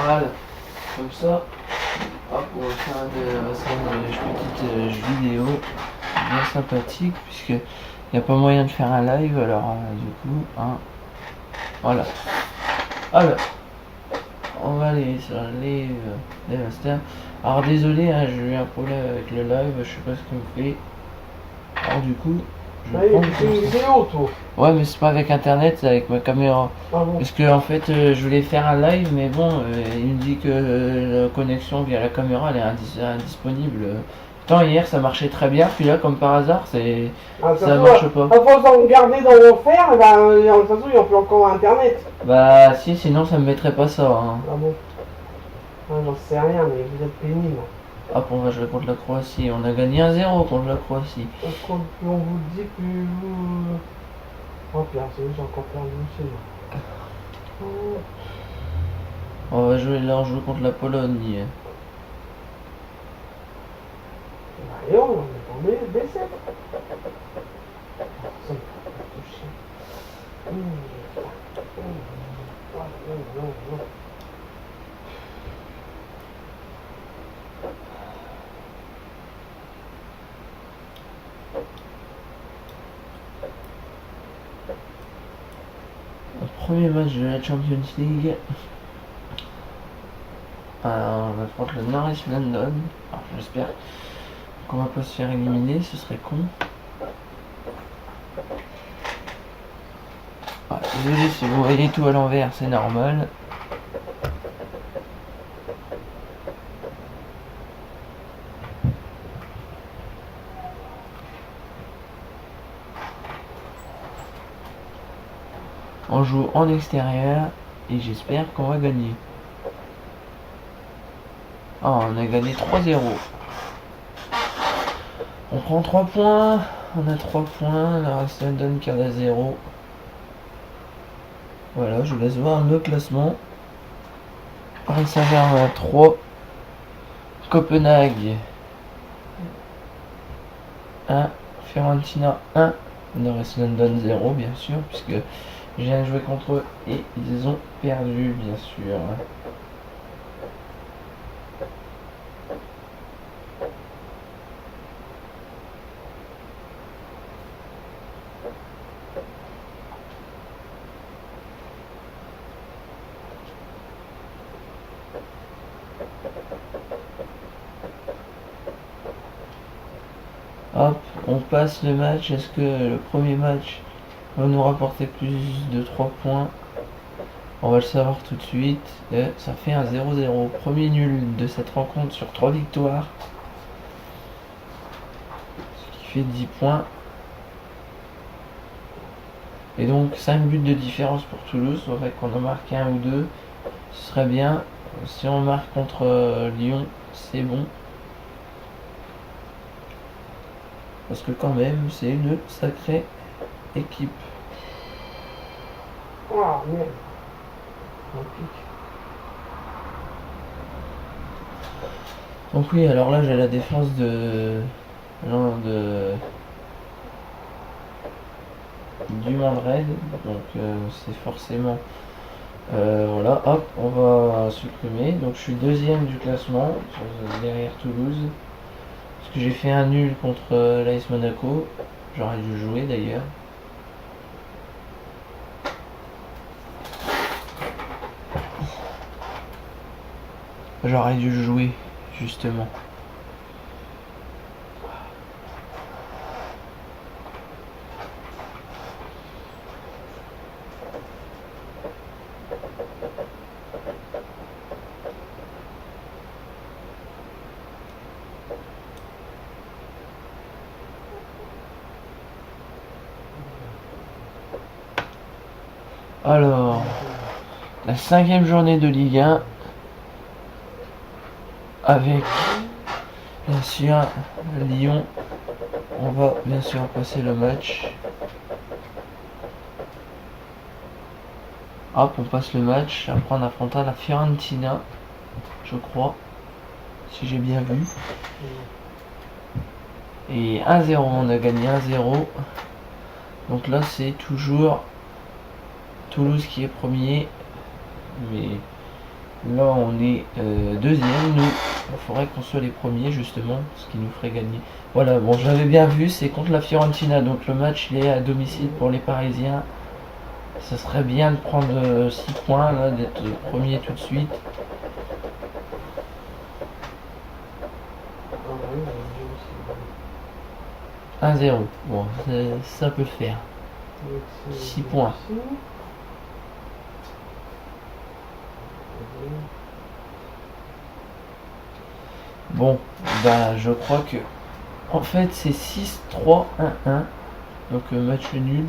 Voilà, comme ça, hop, on va faire une petite vidéo bien sympathique, puisque il n'y a pas moyen de faire un live, alors du coup, hein, voilà. Alors, on va aller sur les masters. Alors désolé, hein, j'ai eu un problème avec le live, je sais pas ce qu'il me fait. Alors du coup, c'est une vidéo, toi. Ouais, mais c'est pas avec internet, c'est avec ma caméra. Ah bon. Parce que en fait, je voulais faire un live, mais bon, il me dit que la connexion via la caméra elle est indisponible. Pourtant hier ça marchait très bien, puis là comme par hasard, ça marche pas. À force d'en regarder dans l'enfer, de toute façon, il n'y a plus encore internet. Bah si, sinon ça me mettrait pas ça. Hein. Ah bon. Ah, j'en sais rien, mais vous êtes pénible. Hop, on va jouer contre la Croatie. On a gagné 1-0 contre la Croatie. Quand on vous dit que vous... Oh pire, c'est vrai, j'ai encore perdu aussi. On va jouer là, on joue contre la Pologne. Et on est tombé B7. Ça me fait toucher. Le premier match de la Champions League. Alors, on affronte le North London. Alors, j'espère qu'on va pas se faire éliminer, ce serait con. Ah, désolé si vous voyez tout à l'envers, c'est normal. On joue en extérieur et j'espère qu'on va gagner. Ah, on a gagné 3-0. On prend 3 points. On a 3 points. La Racing London qui a 0. Voilà, je vous laisse voir le classement. Paris Saint-Germain 3. Copenhague 1. Fiorentina 1. Le Racing London 0 bien sûr, puisque je viens de jouer contre eux et ils ont perdu bien sûr. Hop, on passe le match. Est-ce que le premier match va nous rapporter plus de 3 points? On va le savoir tout de suite. Et ça fait un 0-0. Premier nul de cette rencontre sur 3 victoires. Ce qui fait 10 points. Et donc 5 buts de différence pour Toulouse. Il faudrait qu'on en marque un ou deux. Ce serait bien. Si on marque contre Lyon, c'est bon. Parce que quand même, c'est une sacrée équipe. Oh merde. Donc oui, alors là j'ai la défense de du Mandred, donc c'est forcément voilà, hop, on va supprimer. Donc je suis deuxième du classement derrière Toulouse, parce que j'ai fait un nul contre l'AS Monaco. J'aurais dû jouer d'ailleurs. J'aurais dû jouer justement. Alors, la 5e journée de Ligue 1 avec bien sûr Lyon. On va bien sûr passer le match. Hop, on passe le match. Après on affrontera la Fiorentina, je crois, si j'ai bien vu. Et 1-0, on a gagné 1-0. Donc là c'est toujours Toulouse qui est premier. Mais Là, on est deuxième. Nous, il faudrait qu'on soit les premiers, justement, ce qui nous ferait gagner. Voilà, bon, j'avais bien vu, c'est contre la Fiorentina. Donc, le match, il est à domicile pour les Parisiens. Ça serait bien de prendre 6 points, là, d'être premier tout de suite. Ah oui, j'ai aussi. 1-0. Bon, ça peut le faire. 6 points. Bon, bah, je crois que. En fait, c'est 6-3-1-1. Donc, match nul.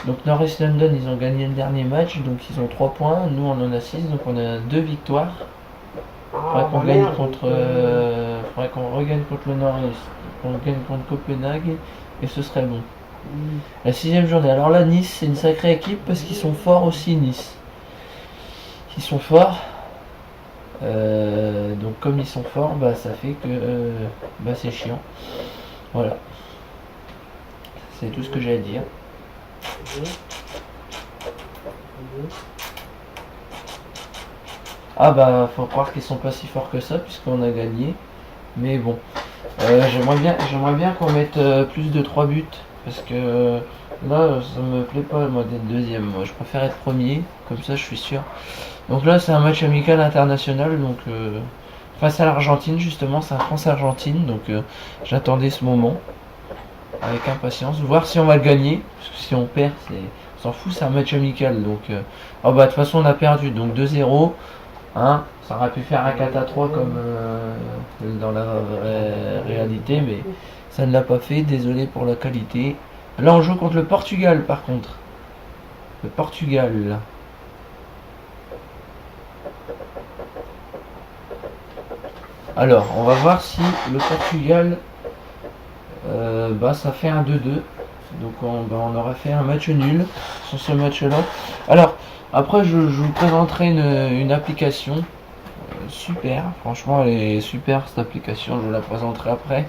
Donc, North London, ils ont gagné le dernier match. Donc, ils ont 3 points. Nous, on en a 6. Donc, on a 2 victoires. Faudrait qu'on gagne contre. Faudrait qu'on regagne contre le Nord-Est. Qu'on gagne contre Copenhague. Et ce serait bon. La 6ème journée. Alors là, Nice, c'est une sacrée équipe parce qu'ils sont forts aussi, Nice. Ils sont forts. Donc comme ils sont forts, bah ça fait que bah c'est chiant. Voilà. C'est tout ce que j'ai à dire. Ah bah faut croire qu'ils sont pas si forts que ça puisqu'on a gagné. Mais bon. J'aimerais bien qu'on mette plus de 3 buts. Parce que là ça me plaît pas moi d'être deuxième. Moi je préfère être premier. Comme ça je suis sûr. Donc là c'est un match amical international. Donc face à l'Argentine justement. C'est un France-Argentine. Donc j'attendais ce moment. Avec impatience. Voir si on va le gagner. Parce que si on perd on s'en fout, c'est un match amical. Donc oh bah de toute façon on a perdu. Donc 2-0. Hein, ça aurait pu faire un 4-3 comme dans la vraie réalité, mais ça ne l'a pas fait, désolé pour la qualité. Là on joue contre le Portugal par contre. Le Portugal. Alors, on va voir si le Portugal, bah ça fait un 2-2. Donc on aurait fait un match nul sur ce match-là. Alors, après je vous présenterai une application. Super, franchement elle est super cette application, je vous la présenterai après.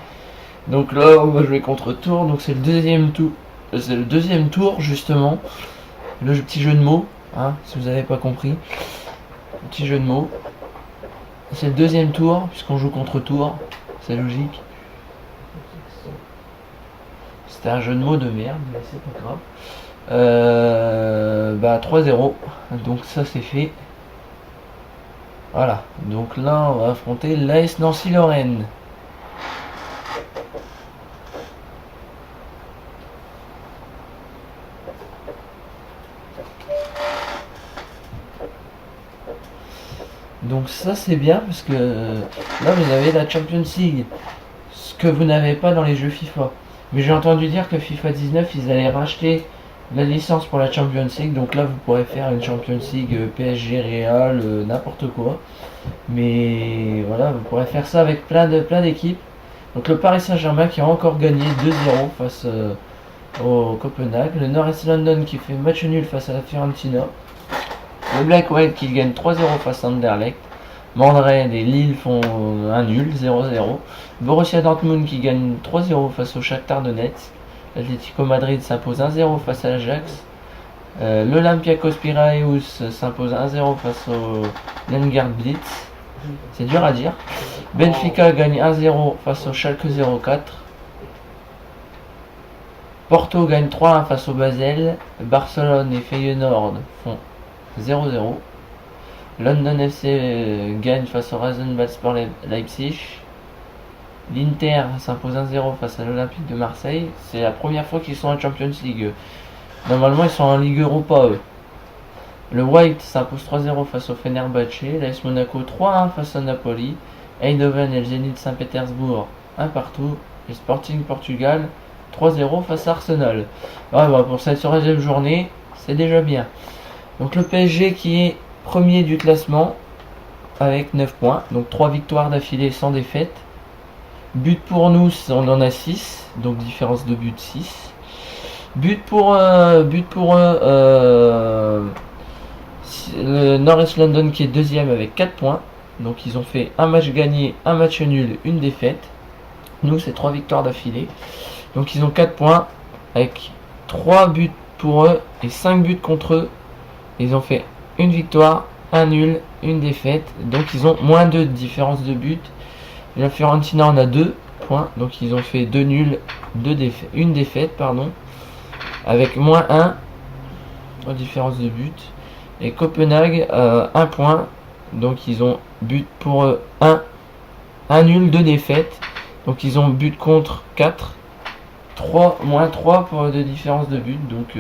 Donc là on va jouer contre Tours, donc c'est le deuxième tour justement. Le petit jeu de mots, hein, si vous n'avez pas compris. Petit jeu de mots. C'est le deuxième tour, puisqu'on joue contre Tours, c'est logique. C'était un jeu de mots de merde, mais c'est pas grave. Bah 3-0, donc ça c'est fait. Voilà, donc là on va affronter l'AS Nancy-Lorraine. Donc ça c'est bien parce que là vous avez la Champions League, ce que vous n'avez pas dans les jeux FIFA. Mais j'ai entendu dire que FIFA 19 ils allaient racheter la licence pour la Champions League, donc là vous pourrez faire une Champions League PSG Real, n'importe quoi. Mais voilà, vous pourrez faire ça avec plein d'équipes. Donc le Paris Saint-Germain qui a encore gagné 2-0 face au Copenhague. Le North London qui fait match nul face à la Fiorentina. Le Blackwell qui gagne 3-0 face à Anderlecht. Mandred et Lille font un nul, 0-0. Borussia Dortmund qui gagne 3-0 face au Shakhtar Donetsk. L'Atlético Madrid s'impose 1-0 face à l'Ajax. L'Olympiakos Piraeus s'impose 1-0 face au Lengard Blitz. C'est dur à dire. Benfica gagne 1-0 face au Schalke 04. Porto gagne 3-1 face au Basel. Barcelone et Feyenoord font 0-0. London FC gagne face au Rasenballsport Leipzig. L'Inter s'impose 1-0 face à l'Olympique de Marseille. C'est la première fois qu'ils sont en Champions League. Normalement ils sont en Ligue Europa eux. Le White s'impose 3-0 face au Fenerbahçe. L'AS Monaco 3-1 face à Napoli. Eindhoven et le Zénith Saint-Pétersbourg 1 partout. Et Sporting Portugal 3-0 face à Arsenal. Ouais, bah pour cette 13e journée, c'est déjà bien. Donc le PSG qui est premier du classement avec 9 points. Donc 3 victoires d'affilée sans défaite. But pour nous, on en a 6. Donc différence de but 6. But pour le North London qui est deuxième avec 4 points. Donc ils ont fait un match gagné, un match nul, une défaite. Nous c'est 3 victoires d'affilée. Donc ils ont 4 points avec 3 buts pour eux et 5 buts contre eux. Ils ont fait une victoire un nul, une défaite. Donc ils ont moins 2 de différence de but. La Fiorentina en a 2 points. Donc ils ont fait 2 nuls, une défaite, pardon. Avec moins 1 en différence de but. Et Copenhague 1 point. Donc ils ont but pour 1 nul, 2 défaites. Donc ils ont but contre 4. Moins 3 pour de différence de but. Donc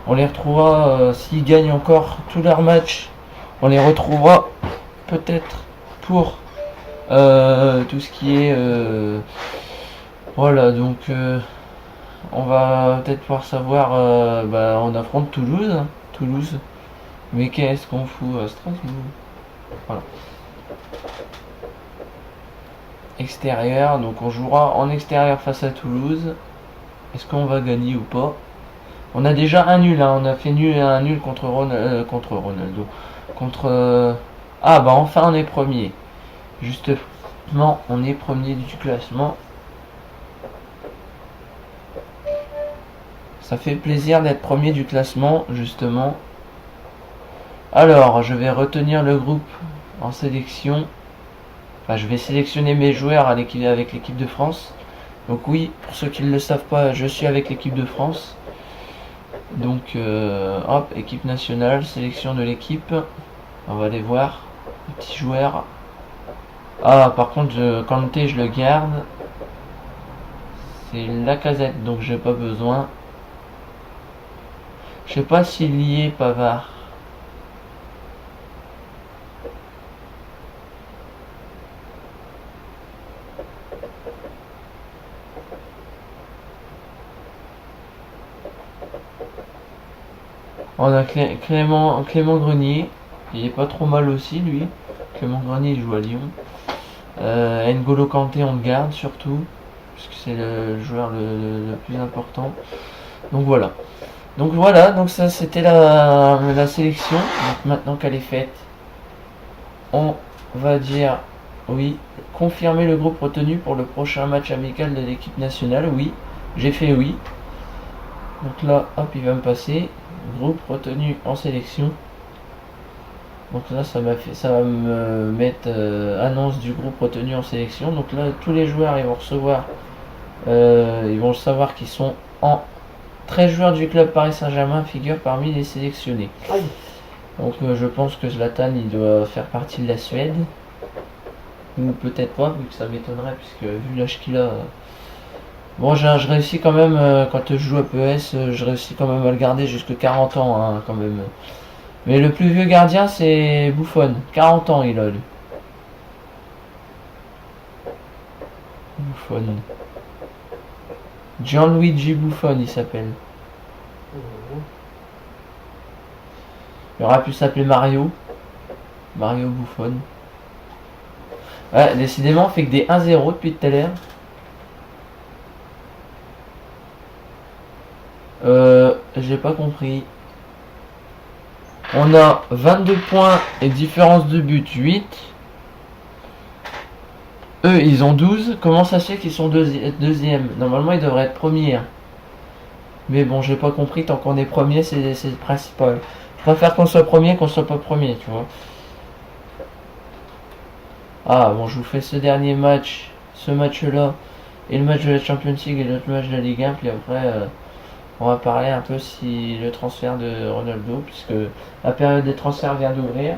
on les retrouvera s'ils gagnent encore tous leurs matchs. On les retrouvera peut-être pour tout ce qui est voilà. Donc on va peut-être pouvoir savoir. On affronte Toulouse. Mais qu'est-ce qu'on fout à Strasbourg? Voilà. Extérieur, donc on jouera en extérieur face à Toulouse. Est-ce qu'on va gagner ou pas? On a déjà un nul, hein. On a fait un nul contre Ronaldo. Enfin on est premier. Justement, on est premier du classement. Ça fait plaisir d'être premier du classement, justement. Alors, je vais retenir le groupe en sélection. Enfin, je vais sélectionner mes joueurs avec l'équipe de France. Donc oui, pour ceux qui ne le savent pas, je suis avec l'équipe de France. Donc, hop, équipe nationale, sélection de l'équipe. On va aller voir les petits joueurs. Ah, par contre, Kanté, je le garde. C'est Lacazette, donc j'ai pas besoin. Je sais pas s'il y est, Pavard. On a Clément Grenier, il est pas trop mal aussi lui. Clément Grenier il joue à Lyon. N'Golo Kanté on le garde surtout, puisque c'est le joueur le plus important. Donc voilà. Donc ça c'était la sélection. Donc maintenant qu'elle est faite, on va dire oui, confirmer le groupe retenu pour le prochain match amical de l'équipe nationale. Oui, j'ai fait oui. Donc là, hop, il va me passer. Groupe retenu en sélection. Donc là, ça va me mettre annonce du groupe retenu en sélection. Donc là, tous les joueurs, ils vont recevoir, ils vont savoir qu'ils sont en 13 joueurs du club Paris Saint-Germain figurent parmi les sélectionnés. Donc je pense que Zlatan, il doit faire partie de la Suède. Ou peut-être pas, vu que ça m'étonnerait, puisque vu l'âge qu'il a... Bon, je réussis quand même, quand je joue à PES, je réussis quand même à le garder jusqu'à 40 ans, hein, quand même. Mais le plus vieux gardien, c'est Buffon. 40 ans, il a, lui. Buffon. Gianluigi Buffon, il s'appelle. Il aurait pu s'appeler Mario. Mario Buffon. Ouais, décidément, on fait que des 1-0 depuis tout à l'heure. J'ai pas compris. On a 22 points et différence de but 8. Eux, ils ont 12. Comment ça se fait qu'ils sont deuxième? Normalement, ils devraient être premiers. Mais bon, j'ai pas compris. Tant qu'on est premier, c'est le principal. Je préfère qu'on soit premier qu'on soit pas premier, tu vois. Ah, bon, je vous fais ce dernier match, ce match-là, et le match de la Champions League et l'autre match de la Ligue 1. Puis après, on va parler un peu si le transfert de Ronaldo, puisque la période des transferts vient d'ouvrir.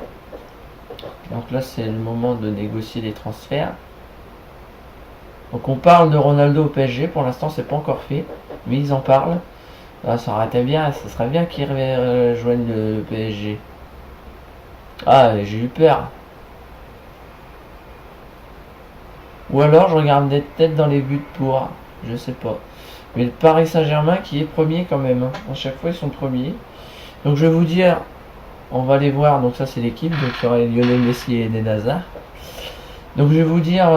Donc là, c'est le moment de négocier les transferts. Donc on parle de Ronaldo au PSG, pour l'instant c'est pas encore fait, mais ils en parlent. Ah, ça serait bien qu'ils rejoignent le PSG. Ah, j'ai eu peur. Ou alors je regarde peut-être dans les buts pour, je sais pas. Mais le Paris Saint-Germain qui est premier quand même, hein. À chaque fois ils sont premiers. Donc je vais vous dire, on va aller voir, donc ça c'est l'équipe, donc il y aurait Lionel Messi et Eden Hazard. Donc je vais vous dire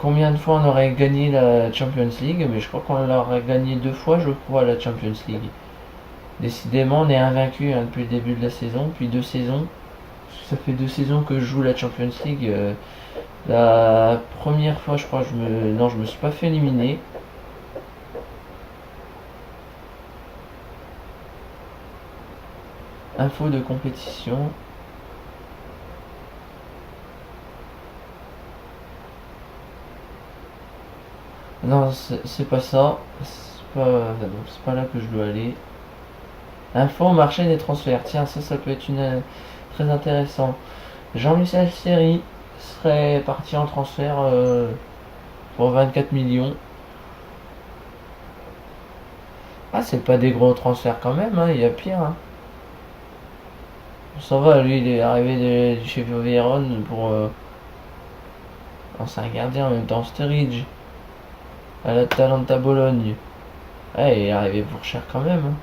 combien de fois on aurait gagné la Champions League, mais je crois qu'on l'aurait gagné 2 fois, je crois, la Champions League. Décidément, on est invaincu, hein, depuis le début de la saison, depuis 2 saisons. Ça fait 2 saisons que je joue la Champions League. La première fois, je crois, non, je me suis pas fait éliminer. Info de compétition. Non, c'est pas ça. C'est pas là que je dois aller. Info marché des transferts. Tiens, ça peut être très intéressant. Jean-Michel Seri serait parti en transfert pour 24 millions. Ah, c'est pas des gros transferts quand même, hein, il y a pire. Hein. Ça va, lui, il est arrivé de chez Vérone pour c'est un gardien en même temps, Sturridge, à l'Atalanta Bologne. Ouais, il est arrivé pour cher quand même. Hein.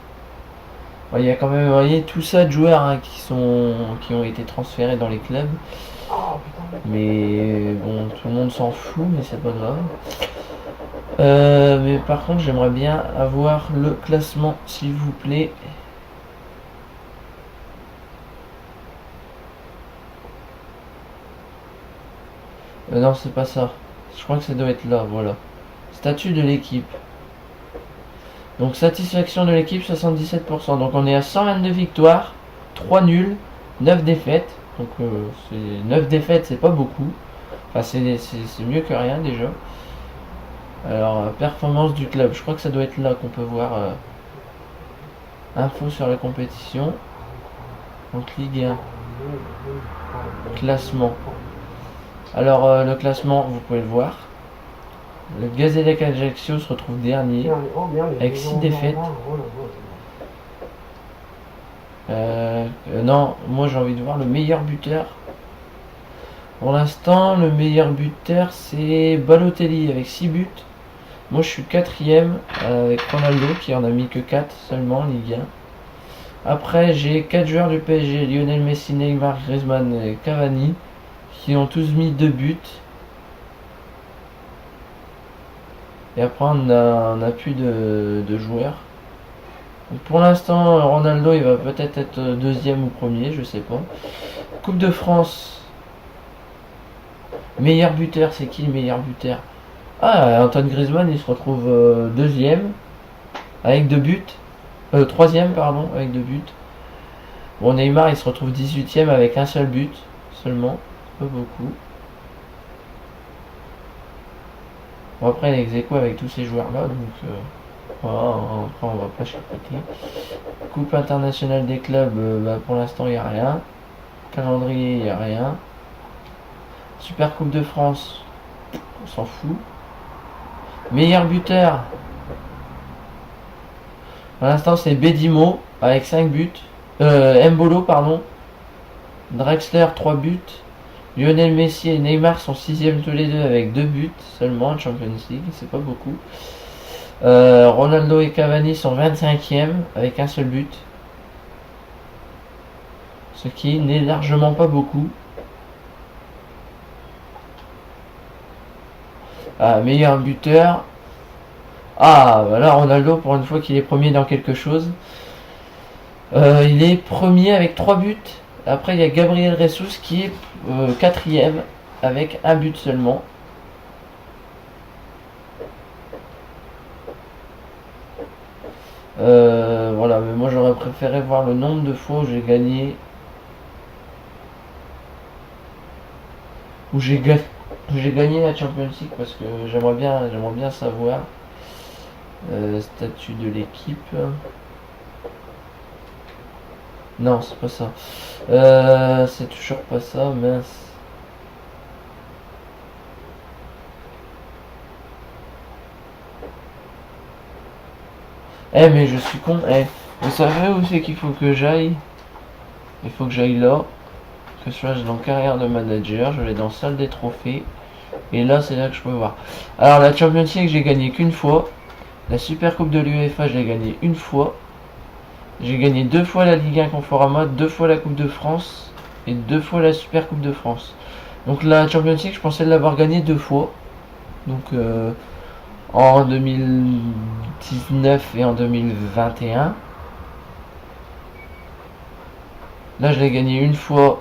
Ouais, il y a quand même, vous voyez, tout ça de joueurs hein, qui ont été transférés dans les clubs. Oh putain. Mais bon, tout le monde s'en fout, mais c'est pas grave. Mais par contre, j'aimerais bien avoir le classement, s'il vous plaît. Non, c'est pas ça. Je crois que ça doit être là, voilà. Statut de l'équipe. Donc satisfaction de l'équipe 77%. Donc on est à 122 victoires, 3 nuls, 9 défaites. Donc c'est 9 défaites, c'est pas beaucoup. Enfin c'est mieux que rien déjà. Alors performance du club, je crois que ça doit être là qu'on peut voir info sur la compétition. Donc Ligue 1. Classement. Alors le classement, vous pouvez le voir. Le Gazélec Ajaccio se retrouve dernier avec 6 défaites. Non, moi j'ai envie de voir le meilleur buteur. Pour l'instant, le meilleur buteur c'est Balotelli avec 6 buts. Moi je suis 4ème avec Ronaldo qui en a mis que 4 seulement en Ligue 1. Après j'ai 4 joueurs du PSG, Lionel Messi, Neymar, Griezmann et Cavani qui ont tous mis 2 buts. Et après on a plus de joueurs. Donc pour l'instant Ronaldo il va peut-être être deuxième ou premier, je sais pas. Coupe de France. Meilleur buteur, c'est qui le meilleur buteur? Ah, Antoine Griezmann il se retrouve deuxième avec 2 buts. Troisième pardon avec 2 buts. Bon Neymar il se retrouve 18ème avec un seul but seulement, pas beaucoup. Bon après il est ex-aequo avec tous ces joueurs là donc voilà, après on va pas chapeauter. Coupe internationale des clubs, pour l'instant il n'y a rien. Calendrier il n'y a rien. Super Coupe de France, on s'en fout. Meilleur buteur. Pour l'instant c'est Bedimo avec 5 buts. Mbolo pardon. Drexler 3 buts. Lionel Messi et Neymar sont 6ème tous les deux avec 2 buts seulement en Champions League, c'est pas beaucoup. Ronaldo et Cavani sont 25ème avec un seul but. Ce qui n'est largement pas beaucoup. Ah, meilleur buteur. Ah, voilà Ronaldo pour une fois qu'il est premier dans quelque chose. Il est premier avec 3 buts. Après il y a Gabriel Jesus qui est 4ème avec un but seulement. Voilà, mais moi j'aurais préféré voir le nombre de fois où j'ai gagné. Où j'ai gagné la Champions League parce que j'aimerais bien savoir. Statut de l'équipe. Non, c'est pas ça. C'est toujours pas ça, mince. Mais je suis con. Vous savez où c'est qu'il faut que j'aille? Il faut que j'aille là. Que je sois dans carrière de manager. Je vais dans salle des trophées. Et là, c'est là que je peux voir. Alors, la Champions League, j'ai gagné qu'une fois. La Super Coupe de l'UEFA, j'ai gagné une fois. J'ai gagné 2 fois la Ligue 1 Conforama, 2 fois la Coupe de France et 2 fois la Super Coupe de France. Donc la Champions League, je pensais l'avoir gagné 2 fois. Donc en 2019 et en 2021. Là, je l'ai gagné une fois.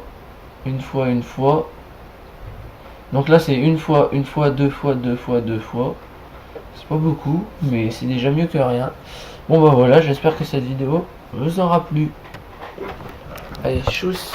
Donc là, c'est une fois, 2 fois, 2 fois. C'est pas beaucoup, mais c'est déjà mieux que rien. Bon bah voilà, j'espère que cette vidéo vous aura plu. Allez, tchuss.